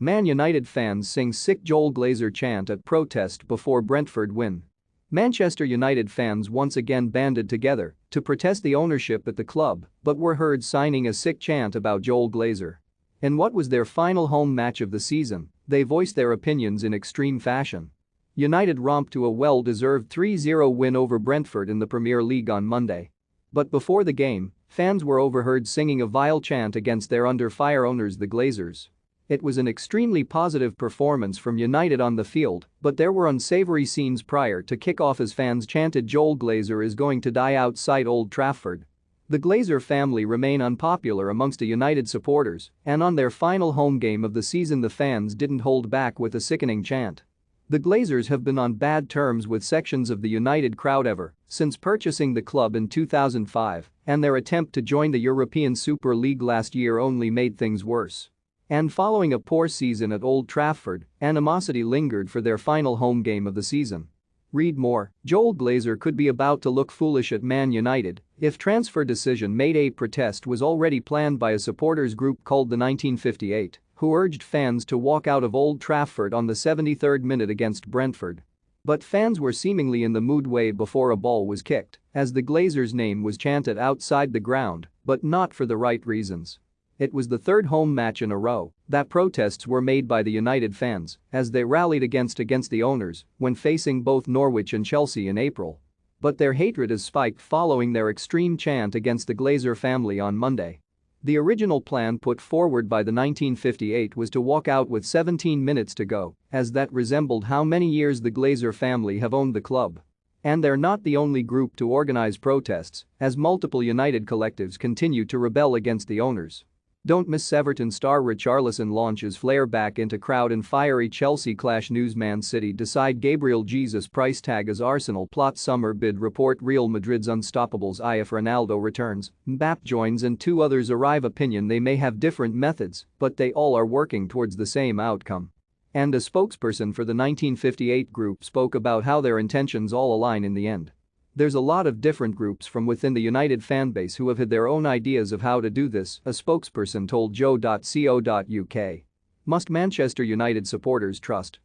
Man United fans sing sick Joel Glazer chant at protest before Brentford win. Manchester United fans once again banded together to protest the ownership at the club but were heard signing a sick chant about Joel Glazer. In what was their final home match of the season, they voiced their opinions in extreme fashion. United romped to a well-deserved 3-0 win over Brentford in the Premier League on Monday. But before the game, fans were overheard singing a vile chant against their under-fire owners the Glazers. It was an extremely positive performance from United on the field, but there were unsavory scenes prior to kick-off as fans chanted Joel Glazer is going to die outside Old Trafford. The Glazer family remain unpopular amongst the United supporters, and on their final home game of the season the fans didn't hold back with a sickening chant. The Glazers have been on bad terms with sections of the United crowd ever since purchasing the club in 2005, and their attempt to join the European Super League last year only made things worse. And following a poor season at Old Trafford, animosity lingered for their final home game of the season. Read more. Joel Glazer could be about to look foolish at Man United if transfer decision made. A protest was already planned by a supporters group called the 1958, who urged fans to walk out of Old Trafford on the 73rd minute against Brentford. But fans were seemingly in the mood way before a ball was kicked, as the Glazers' name was chanted outside the ground, but not for the right reasons. It was the third home match in a row that protests were made by the United fans as they rallied against the owners when facing both Norwich and Chelsea in April. But their hatred has spiked following their extreme chant against the Glazer family on Monday. The original plan put forward by the 1958 was to walk out with 17 minutes to go, as that resembled how many years the Glazer family have owned the club. And they're not the only group to organize protests, as multiple United collectives continue to rebel against the owners. Don't miss Everton star Richarlison launches flare back into crowd in fiery Chelsea clash. News: Man City decide Gabriel Jesus price tag as Arsenal plot summer bid. Report: Real Madrid's unstoppables if Ronaldo returns, Mbappe joins and two others arrive. Opinion: they may have different methods, but they all are working towards the same outcome. And a spokesperson for the 1958 group spoke about how their intentions all align in the end. There's a lot of different groups from within the United fanbase who have had their own ideas of how to do this, a spokesperson told joe.co.uk. Must Manchester United supporters trust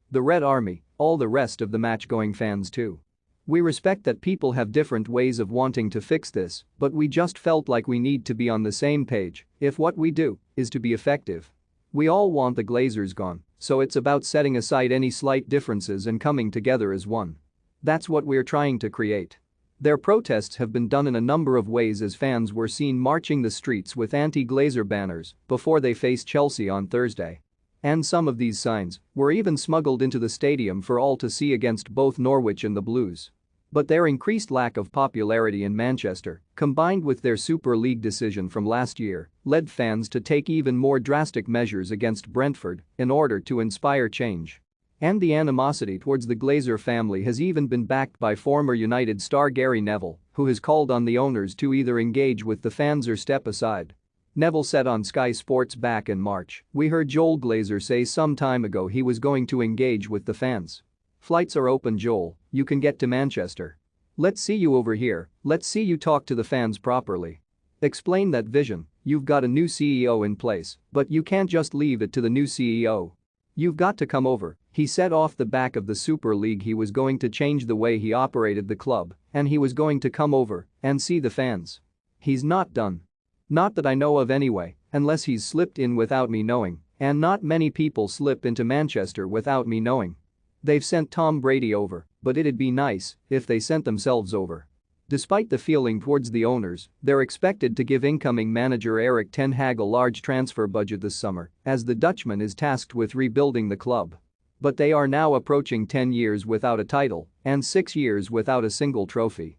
the Red Army, all the rest of the match-going fans too? We respect that people have different ways of wanting to fix this, but we just felt like we need to be on the same page if what we do is to be effective. We all want the Glazers gone, so it's about setting aside any slight differences and coming together as one. That's what we're trying to create. Their protests have been done in a number of ways as fans were seen marching the streets with anti-Glazer banners before they faced Chelsea on Thursday. And some of these signs were even smuggled into the stadium for all to see against both Norwich and the Blues. But their increased lack of popularity in Manchester, combined with their Super League decision from last year, led fans to take even more drastic measures against Brentford in order to inspire change. And the animosity towards the Glazer family has even been backed by former United star Gary Neville, who has called on the owners to either engage with the fans or step aside. Neville said on Sky Sports back in March, "We heard Joel Glazer say some time ago he was going to engage with the fans. Flights are open, Joel, you can get to Manchester. Let's see you over here, let's see you talk to the fans properly. Explain that vision. You've got a new CEO in place, but you can't just leave it to the new CEO. You've got to come over." He said off the back of the Super League he was going to change the way he operated the club and he was going to come over and see the fans. He's not done. Not that I know of anyway, unless he's slipped in without me knowing, and not many people slip into Manchester without me knowing. They've sent Tom Brady over, but it'd be nice if they sent themselves over. Despite the feeling towards the owners, they're expected to give incoming manager Erik ten Hag a large transfer budget this summer, as the Dutchman is tasked with rebuilding the club. But they are now approaching 10 years without a title and 6 years without a single trophy.